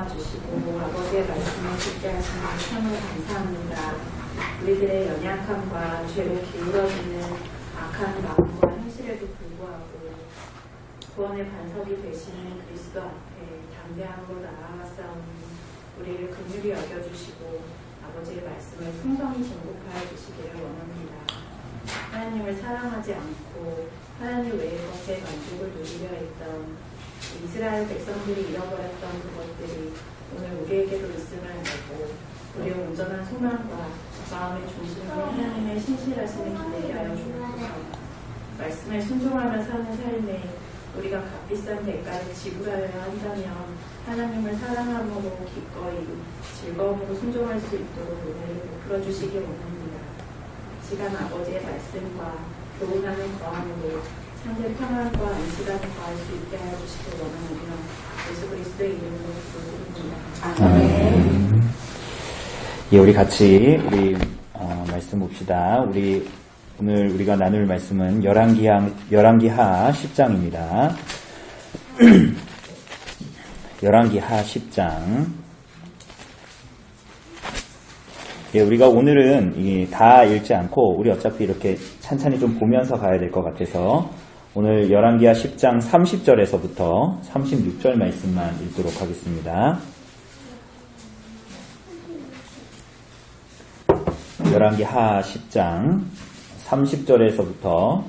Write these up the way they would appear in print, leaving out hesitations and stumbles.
도와주시고 아버지의 말씀을 듣게 하시니 참으로 감사합니다. 우리들의 연약함과 죄로 기울어지는 악한 마음과 현실에도 불구하고 구원의 반석이 되시는 그리스도 앞에 담대함으로 나아가싸우니 우리를 긍휼히 여겨주시고 아버지의 말씀을 풍성히 증거하여 주시기를 원합니다. 하나님을 사랑하지 않고 하나님 외의 것에 만족을 누리려 했던 이스라엘 백성들이 잃어버렸던 그것들이 오늘 우리에게도 있음을 알고 우리의 온전한 소망과 마음의 중심으로 하나님의 신실하심을 기대게 하여 주옵소서. 말씀에 순종하며 사는 삶에 우리가 값비싼 대가를 지불하여야 한다면 하나님을 사랑함으로 기꺼이 즐거움으로 순종할 수 있도록 은혜를 베풀어 주시기 원합니다. 시간 아버지의 말씀과 교훈하는 거함으로 참된 평안과 안식감을 더할 수 있게 하여 주시기 원하며 예수 그리스도의 이름으로 기도드립니다. 아멘. 예, 우리 같이 말씀 봅시다. 오늘 우리가 나눌 말씀은 열왕기하 10장입니다. 열왕기하 10장. 예, 우리가 오늘은 다 읽지 않고 우리 어차피 이렇게 찬찬히 좀 보면서 가야 될 것 같아서 오늘 열왕기하 10장 30절에서부터 36절 말씀만 읽도록 하겠습니다. 열왕기하 10장 30절에서부터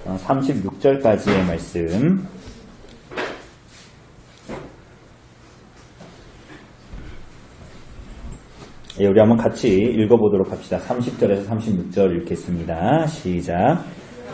36절까지의 말씀. 예, 우리 한번 같이 읽어보도록 합시다. 30절에서 36절 읽겠습니다. 시작.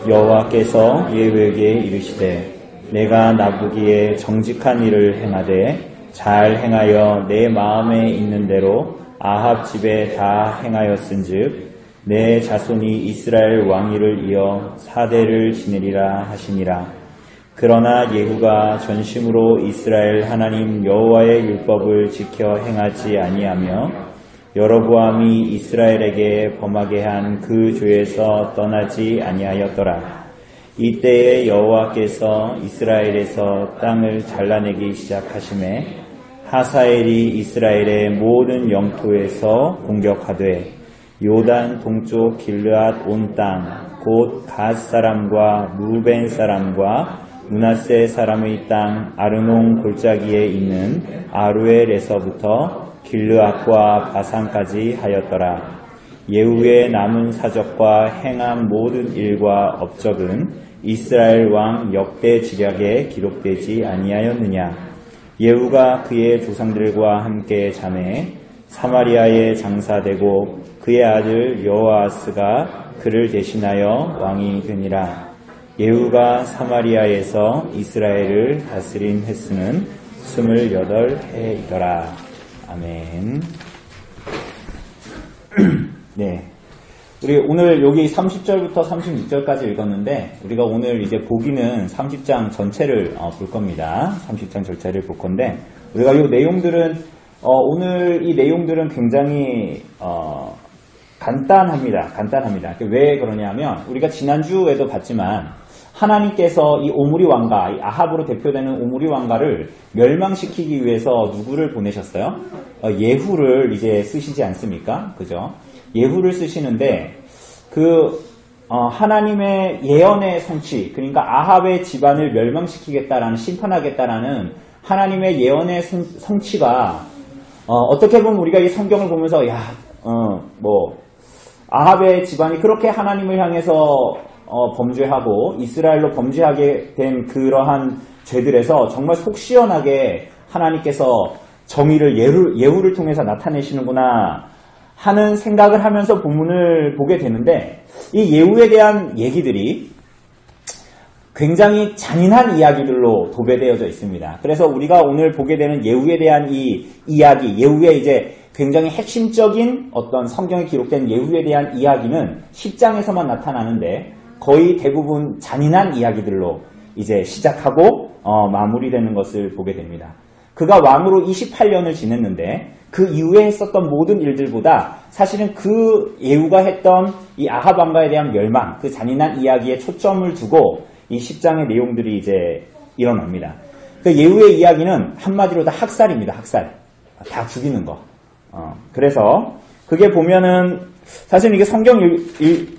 여호와께서 예후에게 이르시되 내가 나보기에 정직한 일을 행하되 잘 행하여 내 마음에 있는 대로 아합 집에 다 행하였은즉 내 자손이 이스라엘 왕위를 이어 4대를 지내리라 하시니라. 그러나 예후가 전심으로 이스라엘 하나님 여호와의 율법을 지켜 행하지 아니하며 여로보암이 이스라엘에게 범하게 한 그 죄에서 떠나지 아니하였더라. 이때에 여호와께서 이스라엘에서 땅을 잘라내기 시작하심에 하사엘이 이스라엘의 모든 영토에서 공격하되 요단 동쪽 길르앗 온 땅 곧 갓 사람과 루벤 사람과 므낫세 사람의 땅 아르논 골짜기에 있는 아루엘에서부터 길르앗과 바산까지 하였더라. 예후의 남은 사적과 행한 모든 일과 업적은 이스라엘 왕 역대 지략에 기록되지 아니하였느냐. 예후가 그의 조상들과 함께 자매 사마리아에 장사되고 그의 아들 여호아스가 그를 대신하여 왕이 되니라. 예후가 사마리아에서 이스라엘을 다스린 횟수는 28해이더라. 아멘. 네. 우리 오늘 여기 30절부터 36절까지 읽었는데, 우리가 오늘 이제 보기는 30장 전체를 볼 겁니다. 30장 전체를 볼 건데, 우리가 이 내용들은, 오늘 이 내용들은 굉장히, 간단합니다. 왜 그러냐면, 우리가 지난주에도 봤지만, 하나님께서 이 오므리 왕가, 이 아합으로 대표되는 오므리 왕가를 멸망시키기 위해서 누구를 보내셨어요? 예후를 이제 쓰시지 않습니까? 그죠? 예후를 쓰시는데, 하나님의 예언의 성취, 그러니까 아합의 집안을 멸망시키겠다라는, 심판하겠다라는 하나님의 예언의 성취가, 어떻게 보면 우리가 이 성경을 보면서, 아합의 집안이 그렇게 하나님을 향해서 범죄하고 이스라엘로 범죄하게 된 그러한 죄들에서 정말 속 시원하게 하나님께서 정의를 예후를 통해서 나타내시는구나 하는 생각을 하면서 본문을 보게 되는데, 이 예후에 대한 얘기들이 굉장히 잔인한 이야기들로 도배되어져 있습니다. 그래서 우리가 오늘 보게 되는 예후에 대한 이 이야기, 예후의 이제 굉장히 핵심적인 어떤 성경에 기록된 예후에 대한 이야기는 10장에서만 나타나는데, 거의 대부분 잔인한 이야기들로 이제 시작하고 마무리되는 것을 보게 됩니다. 그가 왕으로 28년을 지냈는데 그 이후에 했었던 모든 일들보다 사실은 그 예후가 했던 이 아합 왕가에 대한 멸망, 그 잔인한 이야기에 초점을 두고 이 10장의 내용들이 이제 일어납니다. 그 예후의 이야기는 한마디로 다 학살입니다. 학살. 다 죽이는 거. 그래서 그게 보면은 사실 이게 성경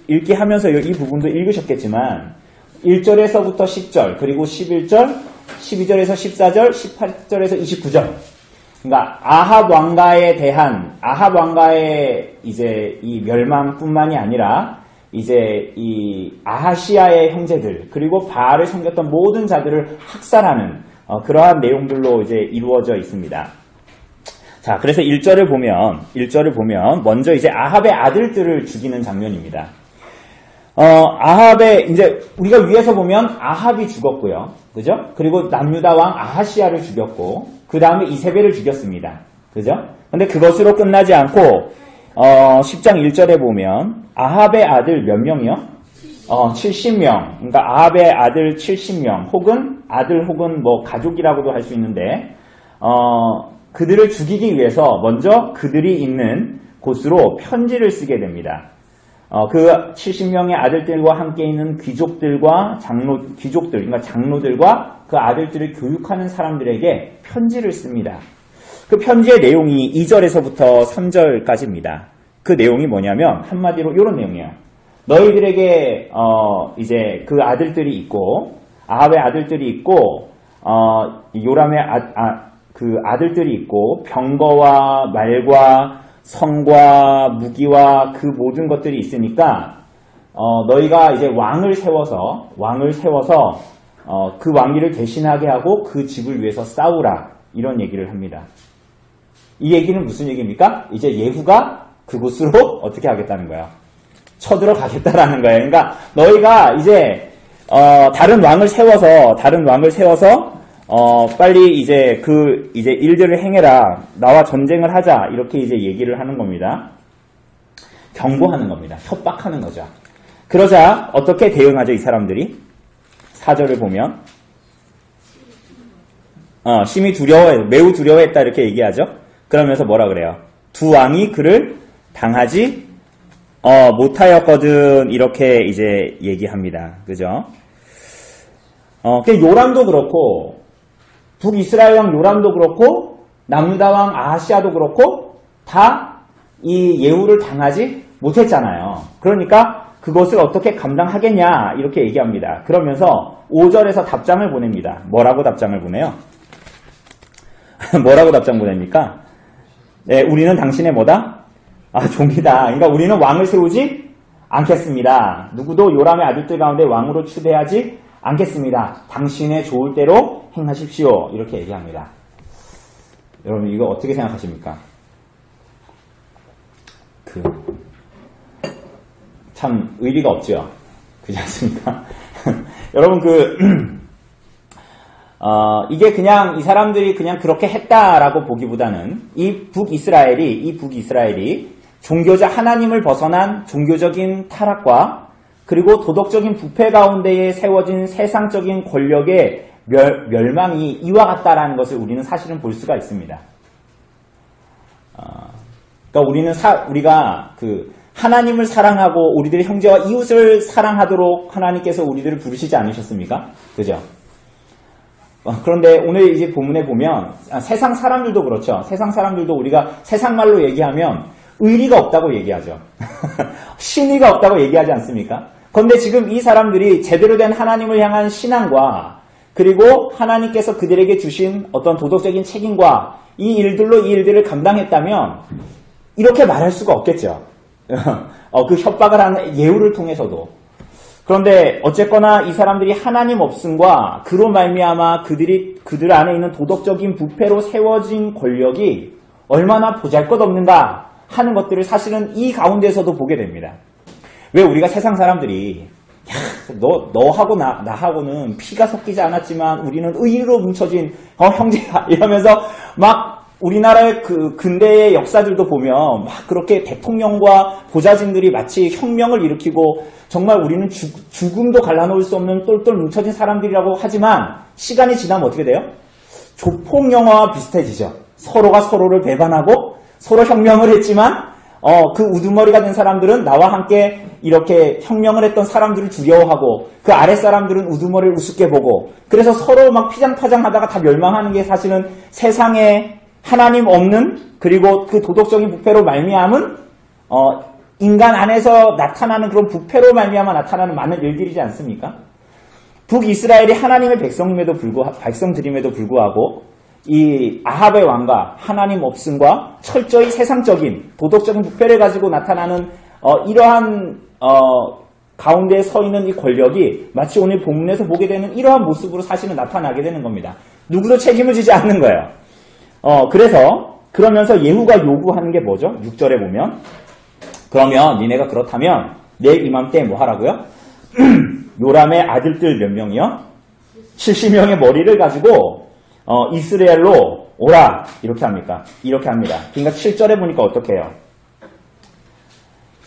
읽기 하면서 이 부분도 읽으셨겠지만 1절에서부터 10절 그리고 11절 12절에서 14절 18절에서 29절 그러니까 아합 왕가의 이제 이 멸망뿐만이 아니라 이제 이 아하시아의 형제들 그리고 바알을 섬겼던 모든 자들을 학살하는 그러한 내용들로 이제 이루어져 있습니다. 자, 그래서 1절을 보면 먼저 이제 아합의 아들들을 죽이는 장면입니다. 아합의 이제 우리가 위에서 보면 아합이 죽었고요. 그죠? 그리고 남유다 왕 아하시아를 죽였고 그다음에 이세벨을 죽였습니다. 그죠? 근데 그것으로 끝나지 않고 10장 1절에 보면 아합의 아들 몇 명이요? 70명. 그러니까 아합의 아들 70명 혹은 아들 혹은 뭐 가족이라고도 할 수 있는데 그들을 죽이기 위해서 먼저 그들이 있는 곳으로 편지를 쓰게 됩니다. 그 70명의 아들들과 함께 있는 귀족들과 그러니까 장로들과 그 아들들을 교육하는 사람들에게 편지를 씁니다. 그 편지의 내용이 2절에서부터 3절까지입니다. 그 내용이 뭐냐면 한마디로 이런 내용이에요. 너희들에게 이제 그 아들들이 있고 아합의 아들들이 있고 요람의 그 아들들이 있고 병거와 말과 성과 무기와 그 모든 것들이 있으니까 너희가 이제 왕을 세워서 그 왕위를 대신하게 하고 그 집을 위해서 싸우라 이런 얘기를 합니다. 이 얘기는 무슨 얘기입니까? 이제 예후가 그곳으로 어떻게 하겠다는 거예요? 쳐들어가겠다라는 거예요. 그러니까 너희가 이제 다른 왕을 세워서 빨리 이제 이제 일들을 행해라. 나와 전쟁을 하자. 이렇게 이제 얘기를 하는 겁니다. 경고하는 겁니다. 협박하는 거죠. 그러자 어떻게 대응하죠, 이 사람들이? 4절을 보면 심히 매우 두려워했다 이렇게 얘기하죠. 그러면서 뭐라 그래요? 두 왕이 그를 당하지 못하였거든 이렇게 이제 얘기합니다. 그죠? 요람도 그렇고 북이스라엘 왕 요람도 그렇고 남유다 왕 아하시아도 그렇고 다 이 예후를 당하지 못했잖아요. 그러니까 그것을 어떻게 감당하겠냐 이렇게 얘기합니다. 그러면서 5절에서 답장을 보냅니다. 뭐라고 답장을 보내요? 뭐라고 답장 보냅니까? 네, 우리는 당신의 뭐다? 종이다. 그러니까 우리는 왕을 세우지 않겠습니다. 누구도 요람의 아들들 가운데 왕으로 추대하지 않겠습니다. 당신의 좋을 대로 행하십시오. 이렇게 얘기합니다. 여러분 이거 어떻게 생각하십니까? 참 의리가 없죠. 그렇지 않습니까? 여러분 이게 그냥 이 사람들이 그냥 그렇게 했다라고 보기보다는 이 북이스라엘이 하나님을 벗어난 종교적인 타락과 그리고 도덕적인 부패 가운데에 세워진 세상적인 권력의 멸망이 이와 같다라는 것을 우리는 사실은 볼 수가 있습니다. 그러니까 우리가 하나님을 사랑하고 우리들의 형제와 이웃을 사랑하도록 하나님께서 우리들을 부르시지 않으셨습니까? 그죠? 그런데 오늘 이제 본문에 보면 세상 사람들도 그렇죠. 세상 사람들도 우리가 세상 말로 얘기하면 의리가 없다고 얘기하죠. 신의가 없다고 얘기하지 않습니까? 그런데 지금 이 사람들이 제대로 된 하나님을 향한 신앙과 그리고 하나님께서 그들에게 주신 어떤 도덕적인 책임과 이 일들을 감당했다면 이렇게 말할 수가 없겠죠. 그 협박을 하는 예후를 통해서도. 그런데 어쨌거나 이 사람들이 하나님 없음과 그로 말미암아 그들 안에 있는 도덕적인 부패로 세워진 권력이 얼마나 보잘것없는가 하는 것들을 사실은 이 가운데서도 보게 됩니다. 왜 우리가 세상 사람들이 너하고 나하고는 피가 섞이지 않았지만 우리는 의리로 뭉쳐진 형제야 이러면서 막 우리나라의 근대의 역사들도 보면 막 그렇게 대통령과 보좌진들이 마치 혁명을 일으키고 정말 우리는 죽음도 갈라놓을 수 없는 똘똘 뭉쳐진 사람들이라고 하지만 시간이 지나면 어떻게 돼요? 조폭 영화와 비슷해지죠. 서로가 서로를 배반하고 서로 혁명을 했지만 그 우두머리가 된 사람들은 나와 함께 이렇게 혁명을 했던 사람들을 두려워하고 그 아랫사람들은 우두머리를 우습게 보고 그래서 서로 막 피장파장하다가 다 멸망하는 게 사실은 세상의 하나님 없는 그리고 그 도덕적인 부패로 말미암은 인간 안에서 나타나는 그런 부패로 말미암아 나타나는 많은 일들이지 않습니까? 북이스라엘이 하나님의 백성들임에도 불구하고 이 아합의 왕과 하나님 없음과 철저히 세상적인 도덕적인 부패를 가지고 나타나는 이러한 가운데에 서 있는 이 권력이 마치 오늘 본문에서 보게 되는 이러한 모습으로 사실은 나타나게 되는 겁니다. 누구도 책임을 지지 않는 거예요. 그러면서 예후가 요구하는 게 뭐죠? 6절에 보면 그러면 니네가 그렇다면 내일 이맘때 뭐 하라고요? 요람의 아들들 몇 명이요? 70명의 머리를 가지고 이스라엘로 오라 이렇게 합니까? 이렇게 합니다. 그러니까 7절에 보니까 어떻게 해요?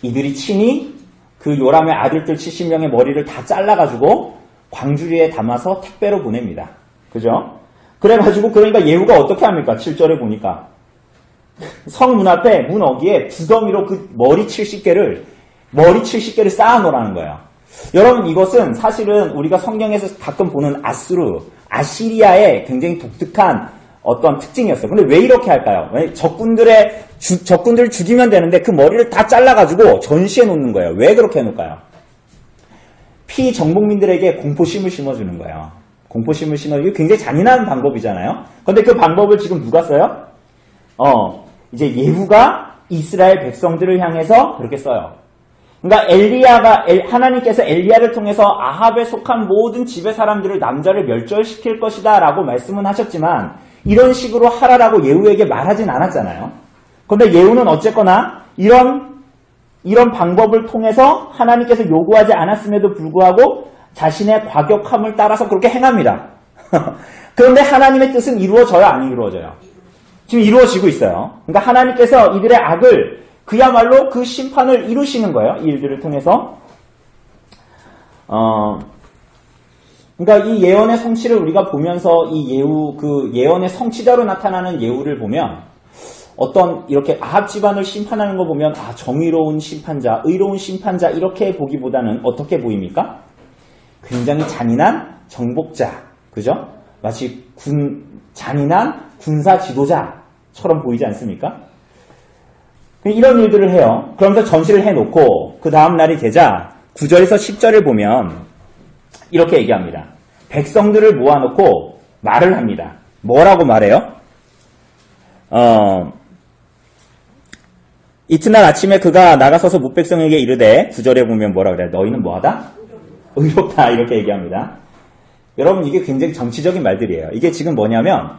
이들이 친히 그 요람의 아들들 70명의 머리를 다 잘라가지고 광주리에 담아서 택배로 보냅니다. 그죠? 그래가지고 그러니까 예후가 어떻게 합니까? 7절에 보니까 성문 앞에 문 어귀에 두더미로 그 머리 70개를 쌓아놓으라는 거예요. 여러분 이것은 사실은 우리가 성경에서 가끔 보는 아시리아의 굉장히 독특한 어떤 특징이었어요. 근데 왜 이렇게 할까요? 적군들을 죽이면 되는데 그 머리를 다 잘라가지고 전시해 놓는 거예요. 왜 그렇게 해놓을까요? 피정복민들에게 공포심을 심어주는 거예요. 공포심을 심어주기 굉장히 잔인한 방법이잖아요. 근데 그 방법을 지금 누가 써요? 이제 예후가 이스라엘 백성들을 향해서 그렇게 써요. 그러니까 하나님께서 엘리야를 통해서 아합에 속한 모든 집의 사람들을 남자를 멸절시킬 것이다 라고 말씀은 하셨지만 이런 식으로 하라라고 예후에게 말하진 않았잖아요. 그런데 예후는 어쨌거나 이런 방법을 통해서 하나님께서 요구하지 않았음에도 불구하고 자신의 과격함을 따라서 그렇게 행합니다. 그런데 하나님의 뜻은 이루어져요? 안 이루어져요? 지금 이루어지고 있어요. 그러니까 하나님께서 이들의 악을 그야말로 그 심판을 이루시는 거예요. 이 일들을 통해서. 그러니까 이 예언의 성취를 우리가 보면서 이 예후, 그 예언의 성취자로 나타나는 예후를 보면 어떤 이렇게 아합 집안을 심판하는 거 보면 정의로운 심판자, 의로운 심판자 이렇게 보기보다는 어떻게 보입니까? 굉장히 잔인한 정복자, 그죠? 마치 잔인한 군사 지도자처럼 보이지 않습니까? 이런 일들을 해요. 그러면서 전시를 해놓고 그 다음 날이 되자 9절에서 10절을 보면 이렇게 얘기합니다. 백성들을 모아놓고 말을 합니다. 뭐라고 말해요? 이튿날 아침에 그가 나가서서 뭇백성에게 이르되 9절에 보면 뭐라 그래요? 너희는 뭐하다? 의롭다 이렇게 얘기합니다. 여러분 이게 굉장히 정치적인 말들이에요. 이게 지금 뭐냐면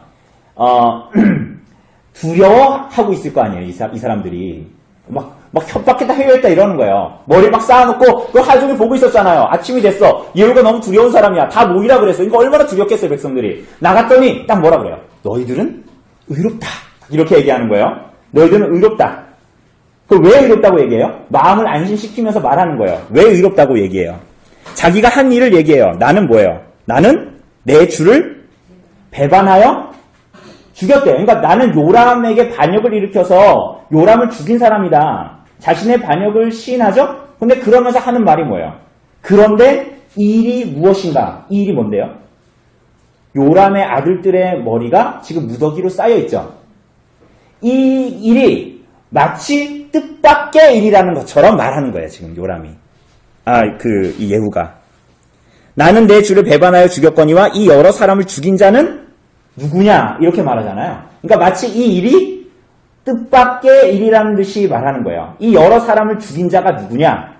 두려워하고 있을 거 아니에요. 이 사람들이 막 협박했다 해요했다 이러는 거예요. 머리 막 쌓아놓고 그 하루 종일 보고 있었잖아요. 아침이 됐어. 예후가 너무 두려운 사람이야. 다 모이라 그랬어. 그러니까 얼마나 두렵겠어요 백성들이. 나갔더니 딱 뭐라 그래요? 너희들은 의롭다 이렇게 얘기하는 거예요. 너희들은 의롭다. 그 왜 의롭다고 얘기해요? 마음을 안심시키면서 말하는 거예요. 왜 의롭다고 얘기해요? 자기가 한 일을 얘기해요. 나는 뭐예요? 나는 내 주를 배반하여 죽였대. 그러니까 나는 요람에게 반역을 일으켜서 요람을 죽인 사람이다. 자신의 반역을 시인하죠? 근데 그러면서 하는 말이 뭐예요? 그런데 이 일이 무엇인가? 이 일이 뭔데요? 요람의 아들들의 머리가 지금 무더기로 쌓여있죠. 이 일이 마치 뜻밖의 일이라는 것처럼 말하는 거예요. 지금 요람이. 이 예후가. 나는 내 주를 배반하여 죽였거니와 이 여러 사람을 죽인 자는 누구냐? 이렇게 말하잖아요. 그러니까 마치 이 일이 뜻밖의 일이라는 듯이 말하는 거예요. 이 여러 사람을 죽인 자가 누구냐?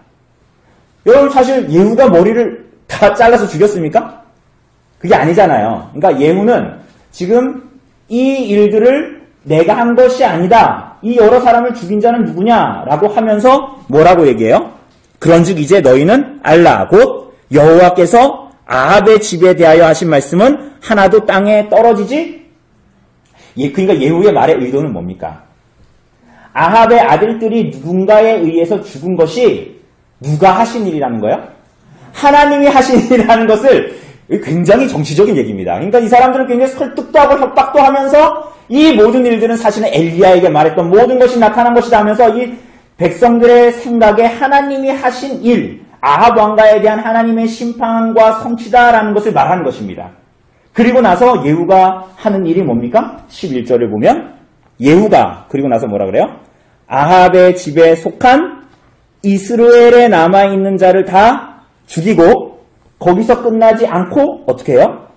여러분 사실 예후가 머리를 다 잘라서 죽였습니까? 그게 아니잖아요. 그러니까 예후는 지금 이 일들을 내가 한 것이 아니다. 이 여러 사람을 죽인 자는 누구냐라고 하면서 뭐라고 얘기해요? 그런즉 이제 너희는 알라 곧 여호와께서 아합의 집에 대하여 하신 말씀은 하나도 땅에 떨어지지? 그러니까 예후의 말의 의도는 뭡니까? 아합의 아들들이 누군가에 의해서 죽은 것이 누가 하신 일이라는 거예요? 하나님이 하신 일이라는 것을 굉장히 정치적인 얘기입니다. 그러니까 이 사람들은 굉장히 설득도 하고 협박도 하면서 이 모든 일들은 사실은 엘리야에게 말했던 모든 것이 나타난 것이다 하면서 이 백성들의 생각에 하나님이 하신 일, 아합 왕가에 대한 하나님의 심판과 성취다라는 것을 말하는 것입니다. 그리고 나서 예후가 하는 일이 뭡니까? 11절을 보면 예후가 그리고 나서 뭐라 그래요? 아합의 집에 속한 이스라엘에 남아있는 자를 다 죽이고 거기서 끝나지 않고 어떻게 해요?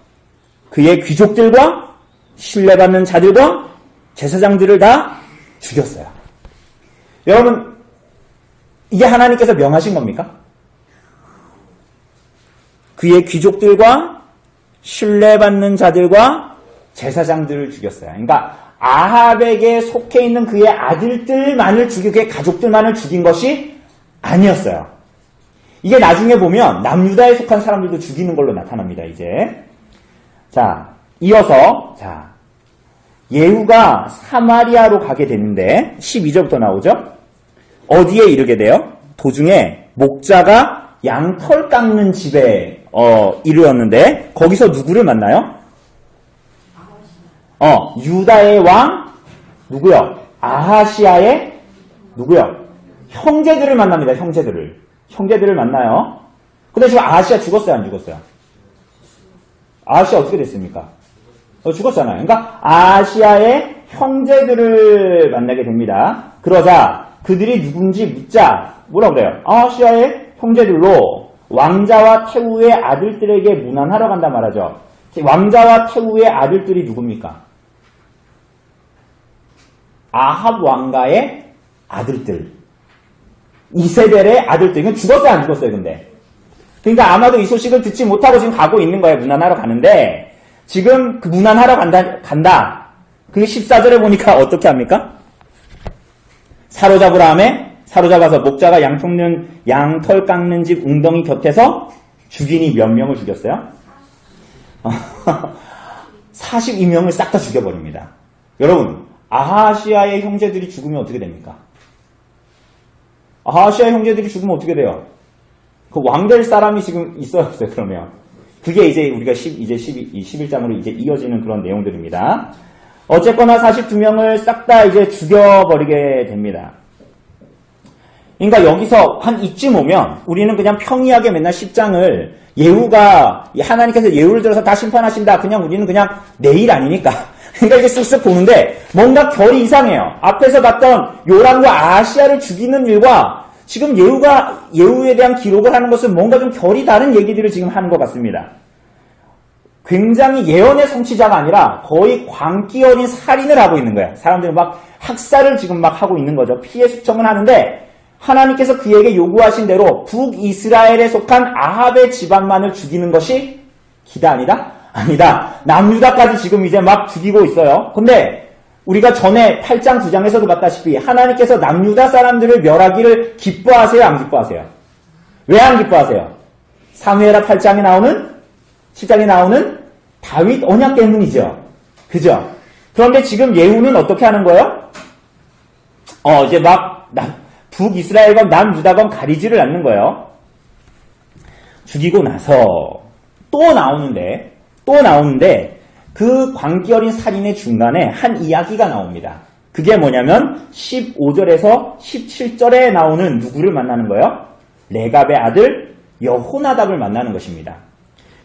그의 귀족들과 신뢰받는 자들과 제사장들을 다 죽였어요. 여러분, 이게 하나님께서 명하신 겁니까? 그의 귀족들과 신뢰받는 자들과 제사장들을 죽였어요. 그러니까 아합에게 속해 있는 그의 아들들만을 죽이고 그의 가족들만을 죽인 것이 아니었어요. 이게 나중에 보면 남유다에 속한 사람들도 죽이는 걸로 나타납니다. 이제 자, 이어서 예후가 사마리아로 가게 되는데 12절부터 나오죠. 어디에 이르게 돼요? 도중에 목자가 양털 깎는 집에 이르렀는데 거기서 누구를 만나요? 유다의 왕 누구요? 아하시아의 누구요? 형제들을 만납니다. 형제들을 만나요. 근데 지금 아하시아 죽었어요? 안 죽었어요? 아하시아 어떻게 됐습니까? 죽었잖아요. 그러니까 아하시아의 형제들을 만나게 됩니다. 그러자 그들이 누군지 묻자 뭐라 그래요? 아하시아의 형제들로 왕자와 태후의 아들들에게 문안하러 간다 말하죠. 왕자와 태후의 아들들이 누굽니까? 아합 왕가의 아들들. 이세벨의 아들들. 이건 죽었어요, 안 죽었어요, 근데? 그러니까 아마도 이 소식을 듣지 못하고 지금 가고 있는 거예요. 문안하러 가는데 지금 그 문안하러 간다. 그 14절에 보니까 어떻게 합니까? 사로잡으라 하매 사로잡아서 목자가 양털 깎는 집 웅덩이 곁에서 죽이니 몇 명을 죽였어요? 42명을 싹 다 죽여버립니다. 여러분, 아하시아의 형제들이 죽으면 어떻게 됩니까? 아하시아의 형제들이 죽으면 어떻게 돼요? 그 왕될 사람이 지금 있어요, 없어요, 그러면? 그게 이제 우리가 11장으로 이제 이어지는 그런 내용들입니다. 어쨌거나 42명을 싹 다 이제 죽여버리게 됩니다. 그러니까 여기서 한 이쯤 오면 우리는 그냥 평이하게 맨날 10장을 예후가 하나님께서 예후를 들어서 다 심판하신다. 그냥 우리는 그냥 내일 아니니까. 그러니까 이렇게 쓱쓱 보는데 뭔가 결이 이상해요. 앞에서 봤던 요람과 아하시아를 죽이는 일과 지금 예후에 대한 기록을 하는 것은 뭔가 좀 결이 다른 얘기들을 지금 하는 것 같습니다. 굉장히 예언의 성취자가 아니라 거의 광기 어린 살인을 하고 있는 거야. 사람들은 막 학살을 지금 막 하고 있는 거죠. 피해 숙청은 하는데 하나님께서 그에게 요구하신 대로 북이스라엘에 속한 아합의 집안만을 죽이는 것이 기다 아니다? 아니다. 남유다까지 지금 이제 막 죽이고 있어요. 근데 우리가 전에 8장 9장에서도 봤다시피 하나님께서 남유다 사람들을 멸하기를 기뻐하세요? 안 기뻐하세요? 왜 안 기뻐하세요? 사무엘하 8장에 나오는 10장에 나오는 다윗 언약 때문이죠. 그죠? 그런데 지금 예후는 어떻게 하는 거예요? 이제 막 북이스라엘건 남유다건 가리지를 않는 거예요. 죽이고 나서 또 나오는데 그 광기 어린 살인의 중간에 한 이야기가 나옵니다. 그게 뭐냐면 15절에서 17절에 나오는 누구를 만나는 거예요? 레갑의 아들 여호나답을 만나는 것입니다.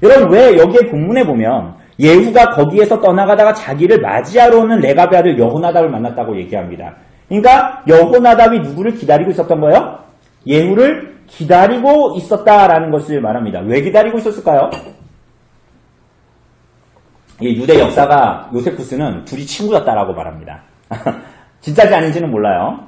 여러분, 왜 여기에 본문에 보면 예후가 거기에서 떠나가다가 자기를 맞이하러 오는 레갑의 아들 여호나답을 만났다고 얘기합니다. 그러니까 여호나답이 누구를 기다리고 있었던 거예요? 예후를 기다리고 있었다라는 것을 말합니다. 왜 기다리고 있었을까요? 유대 역사가 요세푸스는 둘이 친구였다라고 말합니다. 진짜지 아닌지는 몰라요.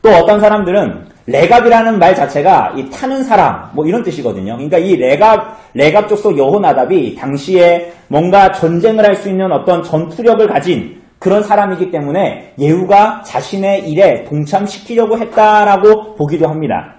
또 어떤 사람들은 레갑이라는 말 자체가 이 타는 사람 뭐 이런 뜻이거든요. 그러니까 이 레갑 족속 여호나답이 당시에 뭔가 전쟁을 할 수 있는 어떤 전투력을 가진 그런 사람이기 때문에 예후가 자신의 일에 동참시키려고 했다라고 보기도 합니다.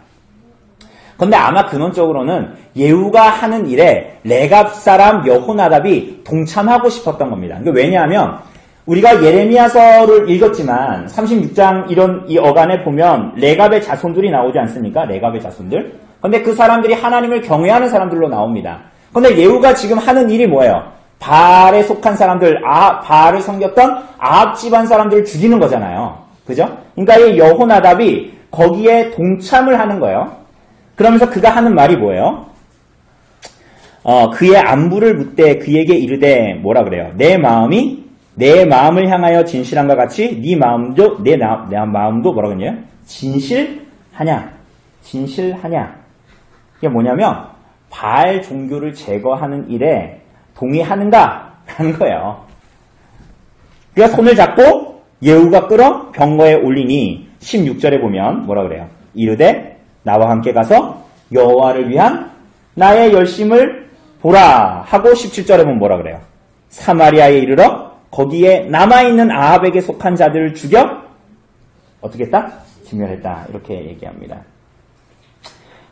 근데 아마 근원적으로는 예후가 하는 일에 레갑 사람 여호나답이 동참하고 싶었던 겁니다. 왜냐하면 우리가 예레미야서를 읽었지만 36장 이 어간에 보면 레갑의 자손들이 나오지 않습니까? 레갑의 자손들. 근데 그 사람들이 하나님을 경외하는 사람들로 나옵니다. 근데 예후가 지금 하는 일이 뭐예요? 바알에 속한 사람들, 바알을 섬겼던 아합 집안 사람들을 죽이는 거잖아요. 그죠? 그러니까 이 여호나답이 거기에 동참을 하는 거예요. 그러면서 그가 하는 말이 뭐예요? 그의 안부를 묻되 그에게 이르되 뭐라 그래요? 내 마음이 내 마음을 향하여 진실함과 같이 네 마음도 내 마음도 뭐라고 했냐? 진실하냐? 진실하냐? 이게 뭐냐면 바알 종교를 제거하는 일에 동의하는가? 라는 거예요. 그러니까 손을 잡고 예후가 끌어 병거에 올리니 16절에 보면 뭐라 그래요? 이르되 나와 함께 가서 여호와를 위한 나의 열심을 보라 하고 17절에 보면 뭐라 그래요? 사마리아에 이르러 거기에 남아있는 아합에게 속한 자들을 죽여 어떻게 했다? 진멸했다. 이렇게 얘기합니다.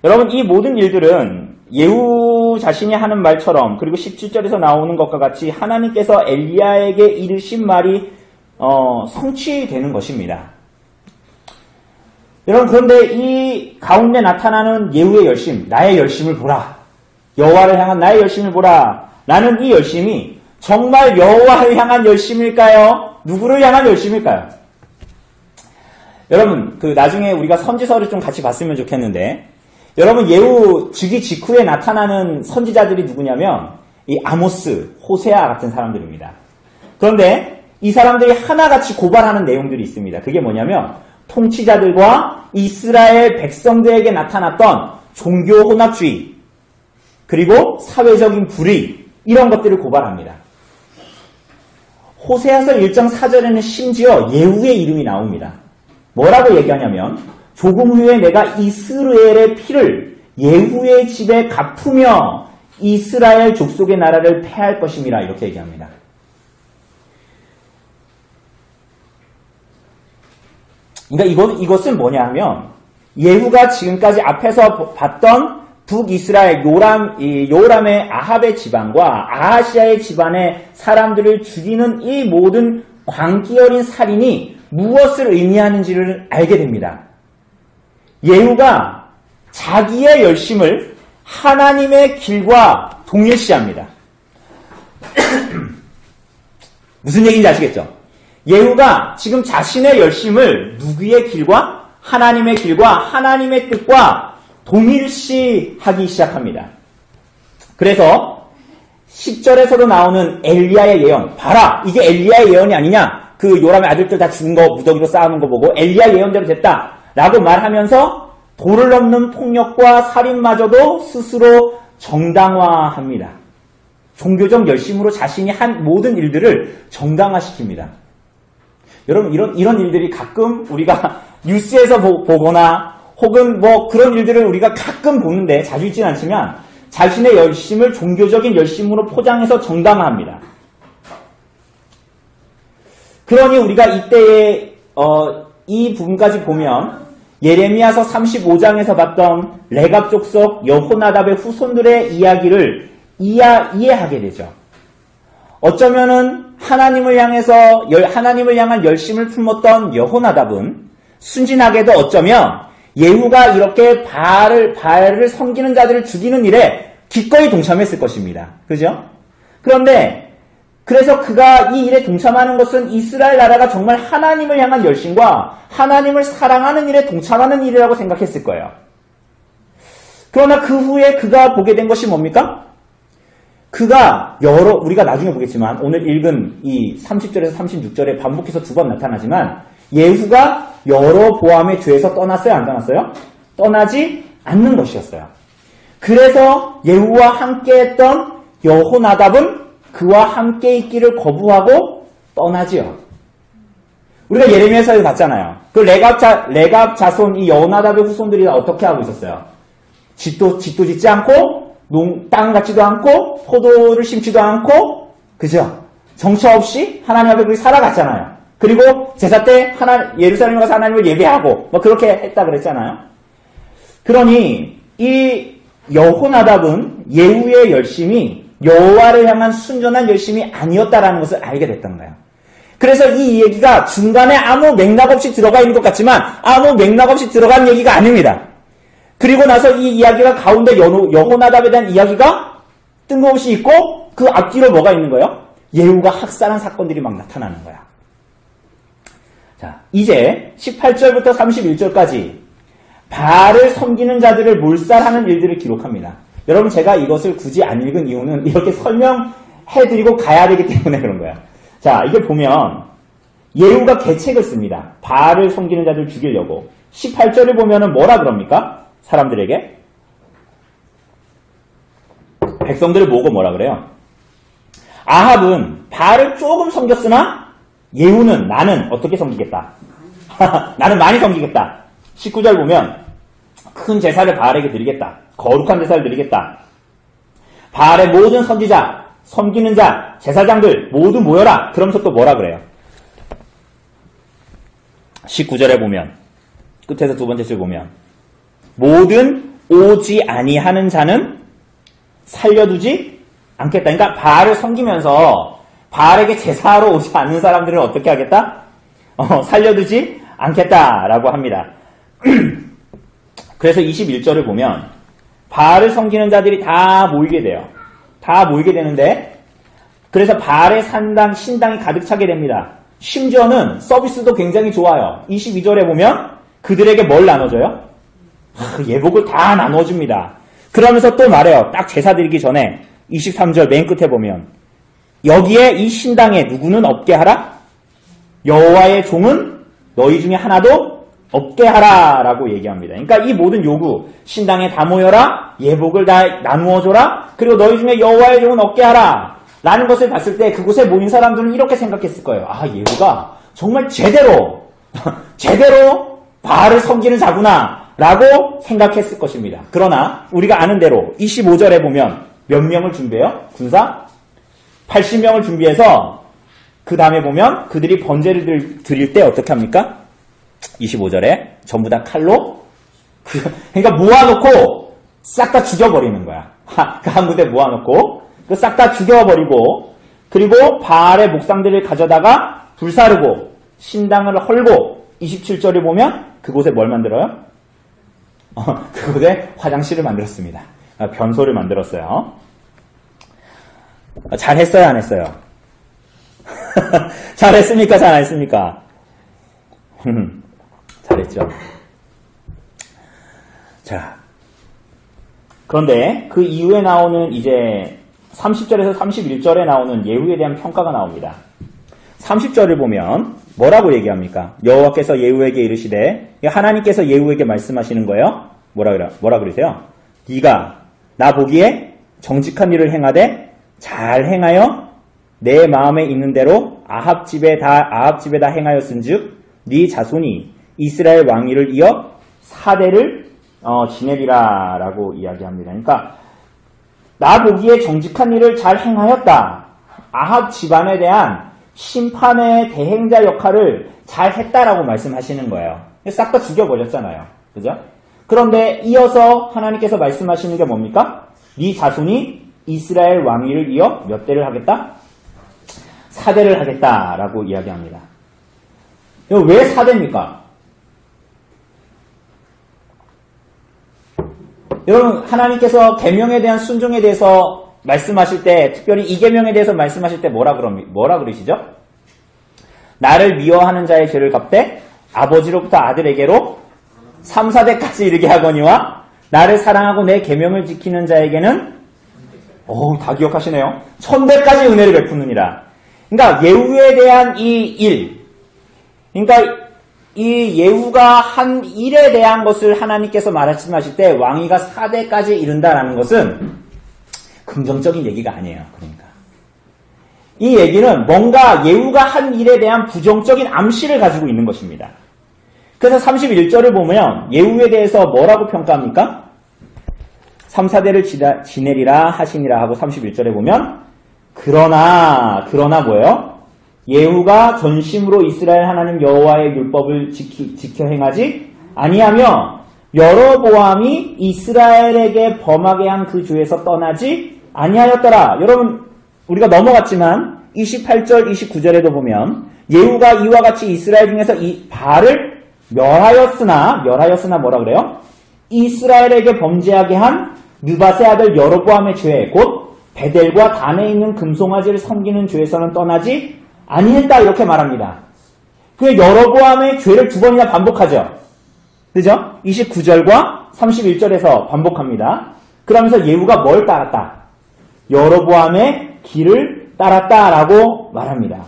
여러분 이 모든 일들은 예후 자신이 하는 말처럼 그리고 17절에서 나오는 것과 같이 하나님께서 엘리야에게 이르신 말이 성취되는 것입니다. 여러분 그런데 이 가운데 나타나는 예후의 열심, 나의 열심을 보라. 여호와를 향한 나의 열심을 보라. 라는 이 열심이 정말 여호와를 향한 열심일까요? 누구를 향한 열심일까요? 여러분 나중에 우리가 선지서를 좀 같이 봤으면 좋겠는데 여러분 예후 즉위 직후에 나타나는 선지자들이 누구냐면 이 아모스, 호세아 같은 사람들입니다. 그런데 이 사람들이 하나같이 고발하는 내용들이 있습니다. 그게 뭐냐면 통치자들과 이스라엘 백성들에게 나타났던 종교 혼합주의 그리고 사회적인 불의 이런 것들을 고발합니다. 호세아서 1장 4절에는 심지어 예후의 이름이 나옵니다. 뭐라고 얘기하냐면 조금 후에 내가 이스라엘의 피를 예후의 집에 갚으며 이스라엘 족속의 나라를 패할 것임이라 이렇게 얘기합니다. 그러니까 이것은 뭐냐 하면 예후가 지금까지 앞에서 봤던 북이스라엘 요람의 아합의 집안과 아하시아의 집안의 사람들을 죽이는 이 모든 광기 어린 살인이 무엇을 의미하는지를 알게 됩니다. 예후가 자기의 열심을 하나님의 길과 동일시합니다. 무슨 얘기인지 아시겠죠? 예후가 지금 자신의 열심을 누구의 길과 하나님의 길과 하나님의 뜻과 동일시하기 시작합니다. 그래서 10절에서도 나오는 엘리야의 예언, 봐라 이게 엘리야의 예언이 아니냐, 그 요람의 아들들 다 죽은 거 무더기로 쌓아놓은 거 보고 엘리야 예언대로 됐다 라고 말하면서 도를 넘는 폭력과 살인마저도 스스로 정당화합니다. 종교적 열심으로 자신이 한 모든 일들을 정당화시킵니다. 여러분 이런 일들이 가끔 우리가 뉴스에서 보거나 혹은 뭐 그런 일들을 우리가 가끔 보는데 자주 있지는 않지만 자신의 열심을 종교적인 열심으로 포장해서 정당화합니다. 그러니 우리가 이때의 이 부분까지 보면 예레미야서 35장에서 봤던 레갑 족속 여호나답의 후손들의 이야기를 이해하게 되죠. 어쩌면은 하나님을 향한 열심을 품었던 여호나답은 순진하게도 어쩌면 예후가 이렇게 바알을 섬기는 자들을 죽이는 일에 기꺼이 동참했을 것입니다. 그죠? 그래서 그가 이 일에 동참하는 것은 이스라엘 나라가 정말 하나님을 향한 열심과 하나님을 사랑하는 일에 동참하는 일이라고 생각했을 거예요. 그러나 그 후에 그가 보게 된 것이 뭡니까? 그가 우리가 나중에 보겠지만 오늘 읽은 이 30절에서 36절에 반복해서 2번 나타나지만 예후가 여로보암의 죄에서 떠났어요? 안 떠났어요? 떠나지 않는 것이었어요. 그래서 예후와 함께했던 여호나답은 그와 함께 있기를 거부하고 떠나지요. 우리가 예레미야서에 봤잖아요. 그 레갑 자손 이 여호나답의 후손들이 어떻게 하고 있었어요? 집도 짓지 않고 땅 갖지도 않고 포도를 심지도 않고 그죠? 정처 없이 하나님 앞에 살아갔잖아요. 그리고 제사 때 예루살렘에 가서 하나님을 예배하고 뭐 그렇게 했다 그랬잖아요. 그러니 이 여호나답은 예후의 열심이 여호와를 향한 순전한 열심이 아니었다라는 것을 알게 됐던 거예요. 그래서 이 얘기가 중간에 아무 맥락 없이 들어가 있는 것 같지만 아무 맥락 없이 들어간 얘기가 아닙니다. 그리고 나서 이 이야기가 가운데 여호나답에 대한 이야기가 뜬금없이 있고 그 앞뒤로 뭐가 있는 거예요? 예후가 학살한 사건들이 막 나타나는 거야. 자, 이제 18절부터 31절까지 바알을 섬기는 자들을 몰살하는 일들을 기록합니다. 여러분 제가 이것을 굳이 안 읽은 이유는 이렇게 설명해드리고 가야 되기 때문에 그런 거야. 자, 이게 보면 예후가 계책을 씁니다. 바알을 섬기는 자들 죽이려고. 18절을 보면은 뭐라 그럽니까? 사람들에게. 백성들을 모으고 뭐라 그래요? 아합은 바알을 조금 섬겼으나 예후는 나는 어떻게 섬기겠다? 나는 많이 섬기겠다. 19절 보면 큰 제사를 바알에게 드리겠다. 거룩한 제사를 드리겠다. 바알의 모든 선지자, 섬기는 자, 제사장들 모두 모여라. 그러면서 또 뭐라 그래요? 19절에 보면 끝에서 두 번째 줄 보면 모든 오지 아니하는 자는 살려두지 않겠다. 그러니까 바알을 섬기면서 바알에게 제사하러 오지 않는 사람들은 어떻게 하겠다? 살려두지 않겠다라고 합니다. 그래서 21절을 보면 바알을 섬기는 자들이 다 모이게 돼요. 다 모이게 되는데 그래서 바알의 신당이 가득 차게 됩니다. 심지어는 서비스도 굉장히 좋아요. 22절에 보면 그들에게 뭘 나눠줘요? 예복을 다 나눠줍니다. 그러면서 또 말해요. 딱 제사 드리기 전에 23절 맨 끝에 보면 여기에 이 신당에 누구는 없게 하라? 여호와의 종은 너희 중에 하나도 없게 하라 라고 얘기합니다. 그러니까 이 모든 요구, 신당에 다 모여라, 예복을 다 나누어줘라, 그리고 너희 중에 여호와의 종은 없게 하라 라는 것을 봤을 때 그곳에 모인 사람들은 이렇게 생각했을 거예요. 아, 예후가 정말 제대로 바알을 섬기는 자구나 라고 생각했을 것입니다. 그러나 우리가 아는 대로 25절에 보면 몇 명을 준비해요? 군사? 80명을 준비해서 그 다음에 보면 그들이 번제를 드릴 때 어떻게 합니까? 25절에 전부 다 칼로 그러니까 모아놓고 싹 다 죽여버리는 거야. 그 한 군데 모아놓고 싹 다 죽여버리고 그리고 바알의 목상들을 가져다가 불사르고 신당을 헐고 27절에 보면 그곳에 뭘 만들어요? 그곳에 화장실을 만들었습니다. 변소를 만들었어요. 잘했어요, 안 했어요? 잘했습니까, 잘 안 했습니까? 잘했죠. 자, 그런데 그 이후에 나오는 이제 30절에서 31절에 나오는 예후에 대한 평가가 나옵니다. 30절을 보면 뭐라고 얘기합니까? 여호와께서 예후에게 이르시되 하나님께서 예후에게 말씀하시는 거예요. 뭐라 그러세요? 네가 나 보기에 정직한 일을 행하되 잘 행하여 내 마음에 있는 대로 아합 집에 다 행하였은즉 네 자손이 이스라엘 왕위를 이어 4대를 지내리라 라고 이야기합니다. 그러니까 나 보기에 정직한 일을 잘 행하였다. 아합 집안에 대한 심판의 대행자 역할을 잘 했다라고 말씀하시는 거예요. 싹 다 죽여버렸잖아요. 그죠? 그런데 이어서 하나님께서 말씀하시는 게 뭡니까? 네 자손이 이스라엘 왕위를 이어 몇 대를 하겠다? 4대를 하겠다라고 이야기합니다. 왜 4대입니까? 여러분, 하나님께서 계명에 대한 순종에 대해서 말씀하실 때, 특별히 이 계명에 대해서 말씀하실 때 뭐라 그러시죠? 나를 미워하는 자의 죄를 갚되 아버지로부터 아들에게로 3, 4대까지 이르게 하거니와 나를 사랑하고 내 계명을 지키는 자에게는 다 기억하시네요. 1000대까지 은혜를 베푸느니라. 그러니까 예후에 대한 이 일, 그러니까 이 예후가 한 일에 대한 것을 하나님께서 말씀하실 때 왕위가 4대까지 이른다라는 것은 긍정적인 얘기가 아니에요. 그러니까 이 얘기는 뭔가 예후가 한 일에 대한 부정적인 암시를 가지고 있는 것입니다. 그래서 31절을 보면 예후에 대해서 뭐라고 평가합니까? 3, 4대를 지내리라 하시니라 하고 31절에 보면 그러나 뭐예요? 예후가 전심으로 이스라엘 하나님 여호와의 율법을 지켜 행하지 아니하며 여로보암이 이스라엘에게 범하게 한 그 죄에서 떠나지 아니하였더라. 여러분 우리가 넘어갔지만 28절 29절에도 보면 예후가 이와 같이 이스라엘 중에서 이 바알을 멸하였으나 뭐라 그래요? 이스라엘에게 범죄하게 한 느밧의 아들 여로보암의 죄 곧 베델과 단에 있는 금송아지를 섬기는 죄에서는 떠나지 아니했다 이렇게 말합니다. 그 여로보암의 죄를 2번이나 반복하죠. 그죠? 29절과 31절에서 반복합니다. 그러면서 예후가 뭘 따랐다? 여로보암의 길을 따랐다라고 말합니다.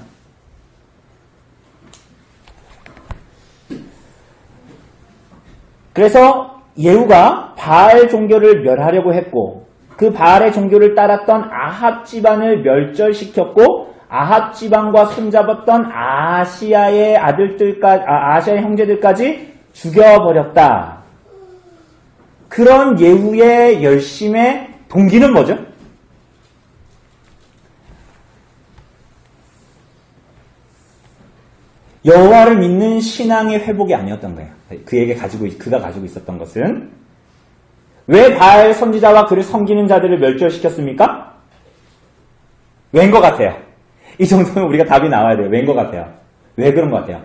그래서 예후가 바알 종교를 멸하려고 했고 그 바알의 종교를 따랐던 아합 집안을 멸절시켰고 아합 집안과 손잡았던 아시아의 아시아의 형제들까지 죽여버렸다. 그런 예후의 열심의 동기는 뭐죠? 여호와를 믿는 신앙의 회복이 아니었던 거예요. 그가 가지고 있었던 것은 왜 바알 선지자와 그를 섬기는 자들을 멸절시켰습니까? 왜인 것 같아요? 이 정도면 우리가 답이 나와야 돼요. 왜인 것 같아요? 왜 그런 것 같아요?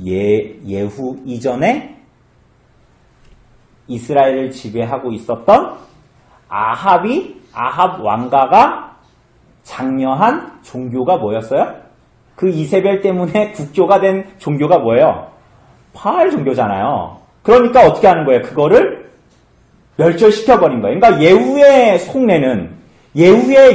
예후 이전에 이스라엘을 지배하고 있었던 아합 왕가가 장려한 종교가 뭐였어요? 그 이세벨 때문에 국교가 된 종교가 뭐예요? 바알 종교잖아요. 그러니까 어떻게 하는 거예요? 그거를 멸절시켜버린 거예요. 그러니까 예후의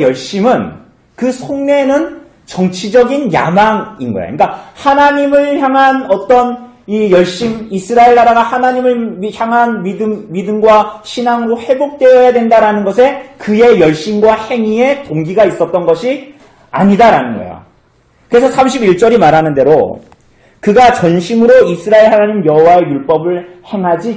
열심은 그 속내는 정치적인 야망인 거예요. 그러니까 하나님을 향한 어떤 이 열심, 이스라엘 나라가 하나님을 향한 믿음과 신앙으로 회복되어야 된다라는 것에 그의 열심과 행위에 동기가 있었던 것이 아니다라는 거예요. 그래서 31절이 말하는 대로 그가 전심으로 이스라엘 하나님 여호와의 율법을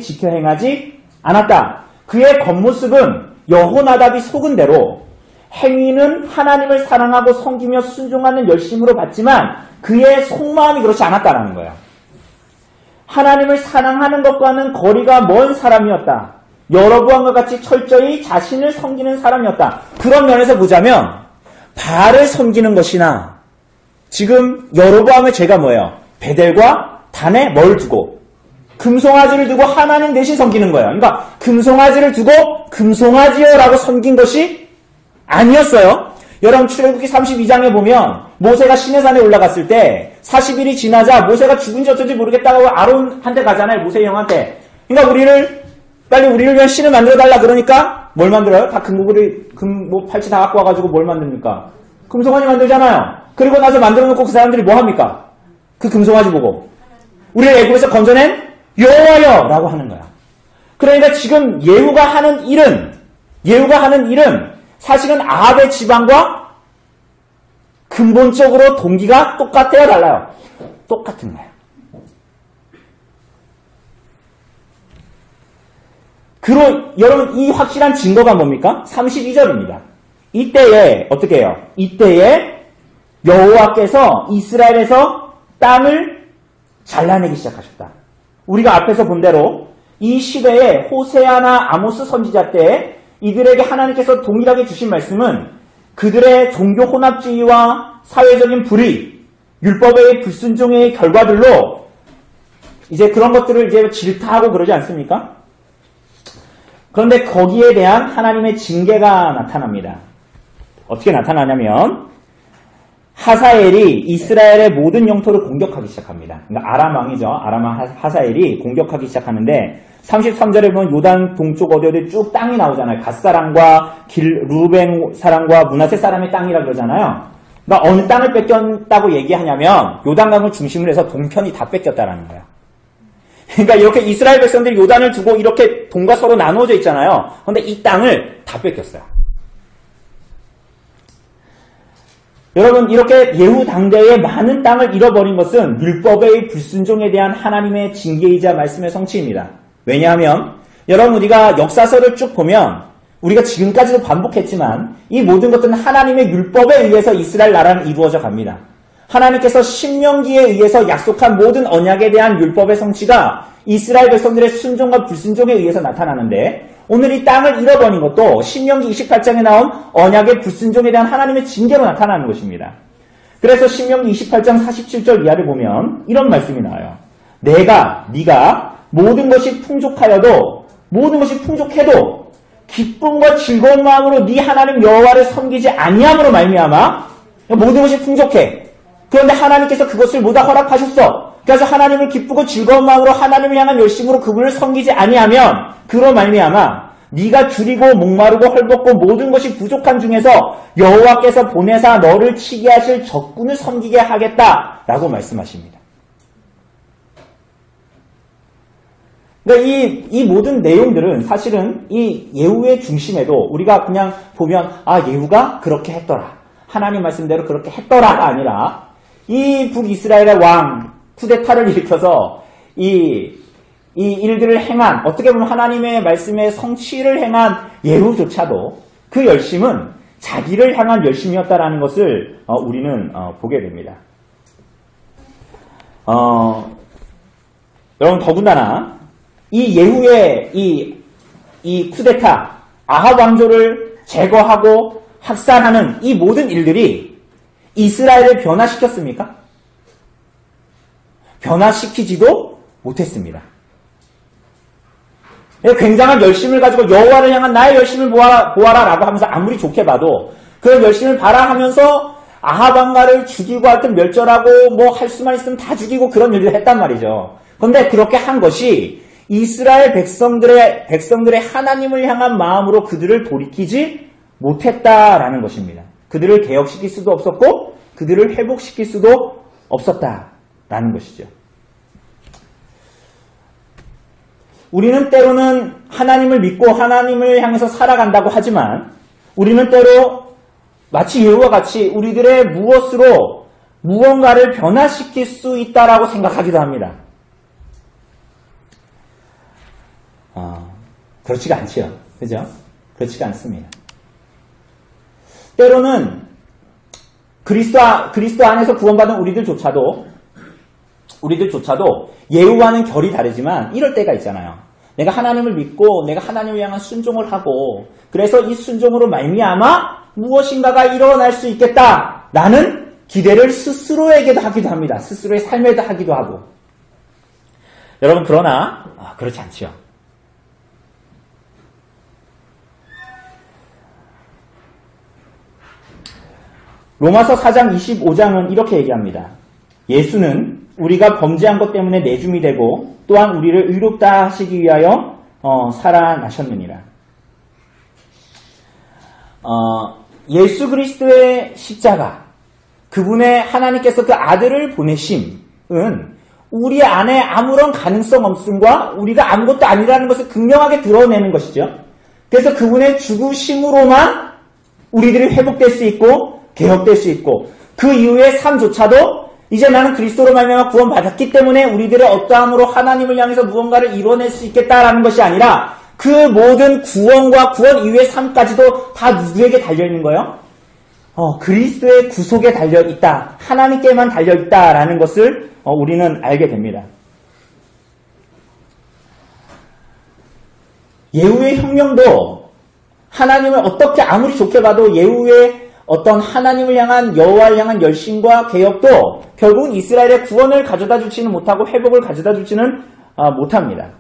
지켜 행하지 않았다. 그의 겉모습은 여호나답이 속은 대로 행위는 하나님을 사랑하고 섬기며 순종하는 열심으로 봤지만 그의 속마음이 그렇지 않았다라는 거예요. 하나님을 사랑하는 것과는 거리가 먼 사람이었다. 여로보암과 같이 철저히 자신을 섬기는 사람이었다. 그런 면에서 보자면 바알을 섬기는 것이나 지금 여로보암의 죄가 뭐예요? 베델과 단에 뭘 두고? 금송아지를 두고 하나님 대신 섬기는 거예요. 그러니까 금송아지를 두고 금송아지여라고 섬긴 것이 아니었어요. 여러분 출애굽기 32장에 보면 모세가 시내산에 올라갔을 때 40일이 지나자 모세가 죽은지 어쩐지 모르겠다고 아론한테 가잖아요. 모세 형한테. 그러니까 우리를 위한 신을 만들어달라 그러니까 뭘 만들어요? 다 팔찌 다 갖고 와가지고 뭘 만듭니까? 금송아지 만들잖아요. 그리고 나서 만들어놓고 그 사람들이 뭐 합니까? 그 금송아지 보고 우리를 애굽에서 건져낸 여호와여 라고 하는 거야. 그러니까 지금 예후가 하는 일은 사실은 아합의 지방과 근본적으로 동기가 똑같아요, 달라요? 똑같은 거예요. 여러분 이 확실한 증거가 뭡니까? 32절입니다. 이때에 어떻게 해요? 이때에 여호와께서 이스라엘에서 땅을 잘라내기 시작하셨다. 우리가 앞에서 본 대로 이 시대에 호세아나 아모스 선지자 때 이들에게 하나님께서 동일하게 주신 말씀은 그들의 종교 혼합주의와 사회적인 불의, 율법의 불순종의 결과들로 이제 그런 것들을 이제 질타하고 그러지 않습니까? 그런데 거기에 대한 하나님의 징계가 나타납니다. 어떻게 나타나냐면 하사엘이 이스라엘의 모든 영토를 공격하기 시작합니다. 그러니까 아람 왕이죠. 아람 왕 하사엘이 공격하기 시작하는데 33절에 보면 요단 동쪽 어디어디 쭉 땅이 나오잖아요. 갓 사람과 루벤 사람과 므낫세 사람의 땅이라 그러잖아요. 그러니까 어느 땅을 뺏겼다고 얘기하냐면 요단강을 중심으로 해서 동편이 다 뺏겼다라는 거예요. 그러니까 이렇게 이스라엘 백성들이 요단을 두고 이렇게 동과 서로 나누어져 있잖아요. 그런데 이 땅을 다 뺏겼어요. 여러분 이렇게 예후 당대에 많은 땅을 잃어버린 것은 율법의 불순종에 대한 하나님의 징계이자 말씀의 성취입니다. 왜냐하면 여러분 우리가 역사서를 쭉 보면 우리가 지금까지도 반복했지만 이 모든 것들은 하나님의 율법에 의해서 이스라엘 나라는 이루어져 갑니다. 하나님께서 신명기에 의해서 약속한 모든 언약에 대한 율법의 성취가 이스라엘 백성들의 순종과 불순종에 의해서 나타나는데 오늘 이 땅을 잃어버린 것도 신명기 28장에 나온 언약의 불순종에 대한 하나님의 징계로 나타나는 것입니다. 그래서 신명기 28장 47절 이하를 보면 이런 말씀이 나와요. 네가 모든 것이 풍족해도 기쁨과 즐거운 마음으로 네 하나님 여호와를 섬기지 아니함으로 말미암아 모든 것이 풍족해. 그런데 하나님께서 그것을 모두 허락하셨어. 그래서 하나님을 기쁘고 즐거운 마음으로 하나님을 향한 열심으로 그분을 섬기지 아니하면 그로 말미암아 네가 줄이고 목마르고 헐벗고 모든 것이 부족한 중에서 여호와께서 보내사 너를 치게 하실 적군을 섬기게 하겠다라고 말씀하십니다. 그러니까 이 모든 내용들은 사실은 이 예후의 중심에도 우리가 그냥 보면 예후가 그렇게 했더라. 하나님 말씀대로 그렇게 했더라가 아니라 이 북이스라엘의 왕 쿠데타를 일으켜서 이 일들을 행한 어떻게 보면 하나님의 말씀의 성취를 행한 예후조차도 그 열심은 자기를 향한 열심이었다라는 것을 우리는 보게 됩니다. 여러분 더군다나 이 예후의 이 쿠데타 아합 왕조를 제거하고 학살하는 이 모든 일들이 이스라엘을 변화시켰습니까? 변화시키지도 못했습니다. 굉장한 열심을 가지고 여호와를 향한 나의 열심을 보아라라고 하면서 아무리 좋게 봐도 그 열심을 봐라 하면서 아합 왕가를 죽이고 하여튼 멸절하고 뭐 할 수만 있으면 다 죽이고 그런 일을 했단 말이죠. 그런데 그렇게 한 것이 이스라엘 백성들의 하나님을 향한 마음으로 그들을 돌이키지 못했다라는 것입니다. 그들을 개혁시킬 수도 없었고 그들을 회복시킬 수도 없었다라는 것이죠. 우리는 때로는 하나님을 믿고 하나님을 향해서 살아간다고 하지만 우리는 때로 마치 예후와 같이 우리들의 무엇으로 무언가를 변화시킬 수 있다라고 생각하기도 합니다. 그렇지가 않지요. 그죠? 그렇지가 않습니다. 때로는 그리스도 안에서 구원받은 우리들조차도 예후와는 결이 다르지만 이럴 때가 있잖아요. 내가 하나님을 믿고 내가 하나님을 향한 순종을 하고 그래서 이 순종으로 말미암아 무엇인가가 일어날 수 있겠다라는 기대를 스스로에게도 하기도 합니다. 스스로의 삶에도 하기도 하고. 여러분 그러나 그렇지 않죠. 로마서 4장 25장은 이렇게 얘기합니다. 예수는 우리가 범죄한 것 때문에 내줌이 되고 또한 우리를 의롭다 하시기 위하여 살아나셨느니라. 예수 그리스도의 십자가, 그분의 하나님께서 그 아들을 보내심은 우리 안에 아무런 가능성 없음과 우리가 아무것도 아니라는 것을 극명하게 드러내는 것이죠. 그래서 그분의 죽으심으로만 우리들이 회복될 수 있고 개혁될 수 있고 그 이후의 삶조차도 이제 나는 그리스도로 말미암아 구원받았기 때문에 우리들의 어떠함으로 하나님을 향해서 무언가를 이뤄낼 수 있겠다라는 것이 아니라 그 모든 구원과 구원 이후의 삶까지도 다 누구에게 달려있는 거예요? 그리스도의 구속에 달려있다. 하나님께만 달려있다라는 것을 우리는 알게 됩니다. 예후의 혁명도 하나님을 어떻게 아무리 좋게 봐도 예후의 어떤 하나님을 향한 여호와를 향한 열심과 개혁도 결국은 이스라엘의 구원을 가져다 주지는 못하고 회복을 가져다 주지는 못합니다.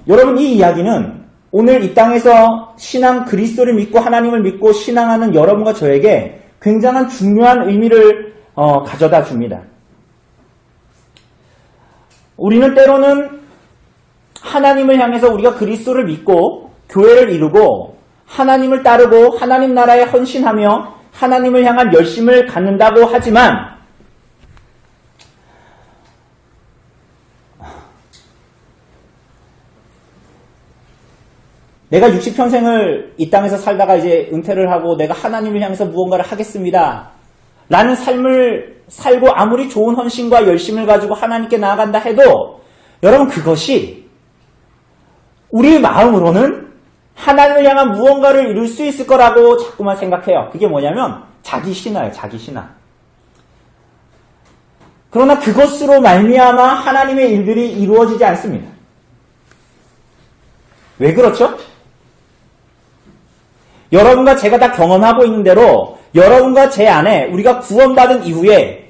여러분 이 이야기는 오늘 이 땅에서 신앙 그리스도를 믿고 하나님을 믿고 신앙하는 여러분과 저에게 굉장한 중요한 의미를 가져다 줍니다. 우리는 때로는 하나님을 향해서 우리가 그리스도를 믿고 교회를 이루고 하나님을 따르고 하나님 나라에 헌신하며 하나님을 향한 열심을 갖는다고 하지만 내가 60평생을 이 땅에서 살다가 이제 은퇴를 하고 내가 하나님을 향해서 무언가를 하겠습니다. 라는 삶을 살고 아무리 좋은 헌신과 열심을 가지고 하나님께 나아간다 해도 여러분 그것이 우리 마음으로는 하나님을 향한 무언가를 이룰 수 있을 거라고 자꾸만 생각해요. 그게 뭐냐면 자기 신화예요. 자기 신화. 그러나 그것으로 말미암아 하나님의 일들이 이루어지지 않습니다. 왜 그렇죠? 여러분과 제가 다 경험하고 있는 대로 여러분과 제 안에 우리가 구원받은 이후에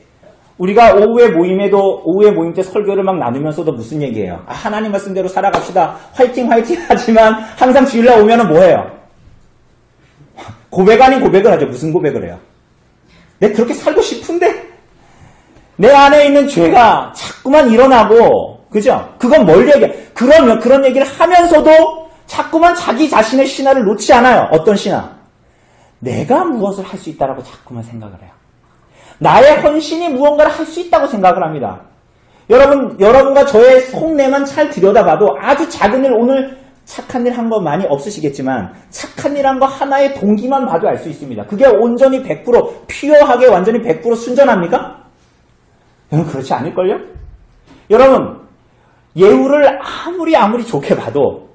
우리가 오후에 모임 때 설교를 막 나누면서도 무슨 얘기예요? 하나님 말씀대로 살아갑시다. 화이팅 하지만 항상 주일날 오면은 뭐해요? 고백 아닌 고백을 하죠. 무슨 고백을 해요? 내가 그렇게 살고 싶은데 내 안에 있는 죄가 자꾸만 일어나고 그죠? 그건 뭘 얘기해? 그런 얘기를 하면서도 자꾸만 자기 자신의 신화를 놓지 않아요. 어떤 신화? 내가 무엇을 할 수 있다라고 자꾸만 생각을 해요. 나의 헌신이 무언가를 할 수 있다고 생각을 합니다. 여러분과 저의 속내만 잘 들여다봐도 아주 작은 일, 오늘 착한 일 한 거 많이 없으시겠지만 착한 일 한 거 하나의 동기만 봐도 알 수 있습니다. 그게 온전히 100% 퓨어하게 완전히 100% 순전합니까? 여러분 그렇지 않을걸요? 여러분 예후를 아무리 좋게 봐도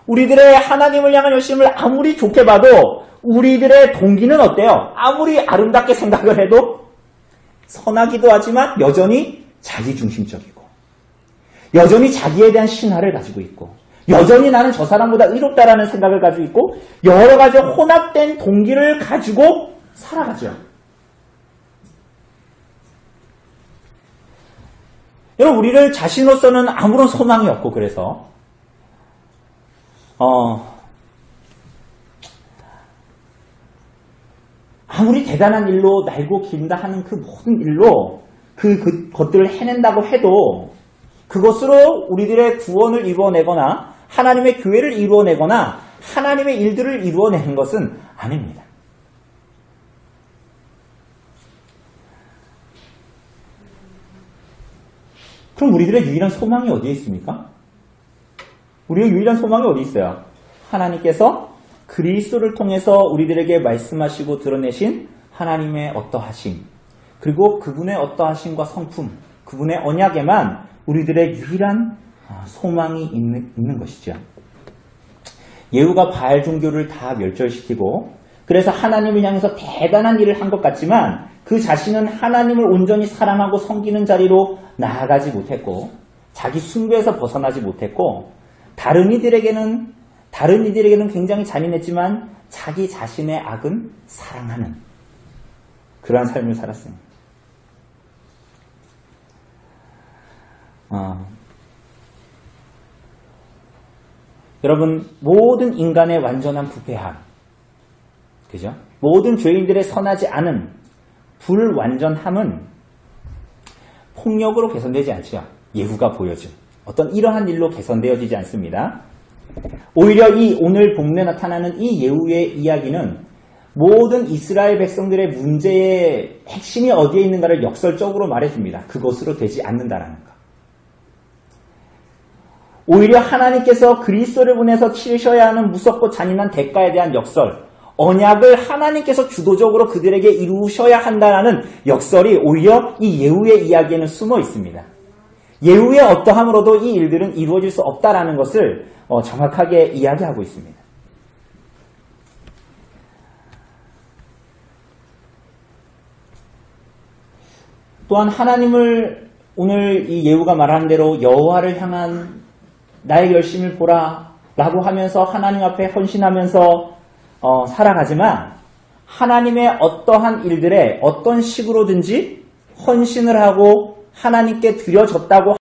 우리들의 하나님을 향한 열심을 아무리 좋게 봐도 우리들의 동기는 어때요? 아무리 아름답게 생각을 해도 선하기도 하지만 여전히 자기중심적이고 여전히 자기에 대한 신화를 가지고 있고 여전히 나는 저 사람보다 의롭다라는 생각을 가지고 있고 여러 가지 혼합된 동기를 가지고 살아가죠. 여러분 우리를 자신으로서는 아무런 소망이 없고 그래서 아무리 대단한 일로 날고 긴다 하는 그 모든 일로 그것들을 해낸다고 해도 그것으로 우리들의 구원을 이루어내거나 하나님의 교회를 이루어내거나 하나님의 일들을 이루어내는 것은 아닙니다. 그럼 우리들의 유일한 소망이 어디에 있습니까? 우리의 유일한 소망이 어디 있어요? 하나님께서 그리스도를 통해서 우리들에게 말씀하시고 드러내신 하나님의 어떠하심, 그리고 그분의 어떠하심과 성품, 그분의 언약에만 우리들의 유일한 소망이 있는 것이죠. 예후가 바알 종교를 다 멸절시키고 그래서 하나님을 향해서 대단한 일을 한 것 같지만 그 자신은 하나님을 온전히 사랑하고 섬기는 자리로 나아가지 못했고 자기 숭배에서 벗어나지 못했고 다른 이들에게는 굉장히 잔인했지만 자기 자신의 악은 사랑하는 그러한 삶을 살았습니다. 여러분 모든 인간의 완전한 부패함, 그죠? 모든 죄인들의 선하지 않은 불완전함은 폭력으로 개선되지 않죠. 예후가 보여준 어떤 이러한 일로 개선되어지지 않습니다. 오히려 이 오늘 본문에 나타나는 이 예후의 이야기는 모든 이스라엘 백성들의 문제의 핵심이 어디에 있는가를 역설적으로 말해줍니다. 그것으로 되지 않는다라는 것. 오히려 하나님께서 그리스도를 보내서 치르셔야 하는 무섭고 잔인한 대가에 대한 역설, 언약을 하나님께서 주도적으로 그들에게 이루셔야 한다는 역설이 오히려 이 예후의 이야기에는 숨어 있습니다. 예후의 어떠함으로도 이 일들은 이루어질 수 없다라는 것을 정확하게 이야기하고 있습니다. 또한 하나님을 오늘 이 예후가 말하는 대로 여호와를 향한 나의 열심을 보라 라고 하면서 하나님 앞에 헌신하면서 살아가지만 하나님의 어떠한 일들에 어떤 식으로든지 헌신을 하고 하나님께 드려졌다고